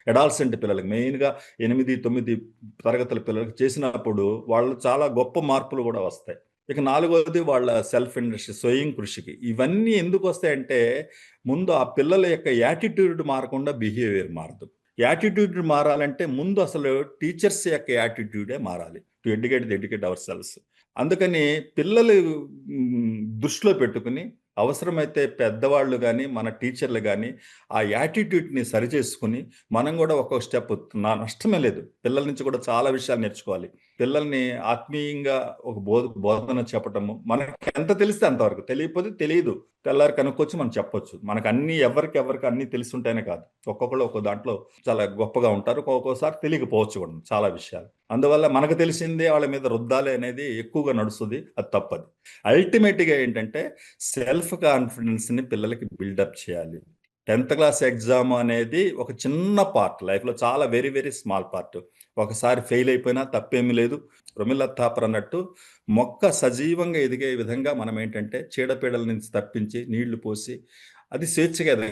Adolescent పిల్లలకి మెయిన్గా 8-9 తరగతుల పిల్లలకి చేసినప్పుడు వాళ్ళు చాలా గొప్ప మార్పులు కూడా వస్తాయి. ఇక నాలుగోది వాళ్ళ సెల్ఫ్ ఇండస్ట్రీ, స్వయం కృషికి. ఇవన్నీ ఎందుకు వస్తాయంటే ముందు ఆ పిల్లల యొక్క యాటిట్యూడ్ మారకుండా బిహేవియర్ మారదు. యాటిట్యూడ్ మారాలంటే ముందు అసలు టీచర్స్ యొక్క యాటిట్యూడే మారాలి. To educate hour cells. అందుకని పిల్లలు దృష్టిలో పెట్టుకుని అవసరమైతే పెద్దవాళ్ళు కానీ మన టీచర్లు కానీ ఆ యాటిట్యూడ్ని సరిచేసుకుని మనం కూడా ఒక్కొక్క స్టెప్, నా నష్టమే లేదు, పిల్లల నుంచి కూడా చాలా విషయాలు నేర్చుకోవాలి. పిల్లల్ని ఆత్మీయంగా ఒక బోధన చెప్పటము, మనకి ఎంత తెలిస్తే అంతవరకు, తెలియకపోతే తెలియదు, తెల్లారి కనుక్కొచ్చి మనం చెప్పొచ్చు. మనకు అన్ని ఎవరికి అన్ని తెలుసుంటేనే కాదు, ఒక్కొక్కళ్ళు ఒక్కో దాంట్లో చాలా గొప్పగా ఉంటారు, ఒక్కొక్కసారి తెలియకపోవచ్చు కూడా చాలా విషయాలు. అందువల్ల మనకు తెలిసిందే వాళ్ళ మీద రుద్దాలి అనేది ఎక్కువగా నడుస్తుంది, అది తప్పదు. అల్టిమేట్గా ఏంటంటే సెల్ఫ్ కాన్ఫిడెన్స్ని పిల్లలకి బిల్డప్ చేయాలి. 10th క్లాస్ ఎగ్జామ్ అనేది ఒక చిన్న పార్ట్, లైఫ్లో చాలా వెరీ వెరీ స్మాల్ పార్ట్. ఒకసారి ఫెయిల్ అయిపోయినా తప్పేమీ లేదు. ప్రమిళ థాపర్ అన్నట్టు మొక్క సజీవంగా ఎదిగే విధంగా మనం ఏంటంటే చీడపీడల నుంచి తప్పించి నీళ్లు పోసి అది స్వేచ్ఛగా ఎదగాలి.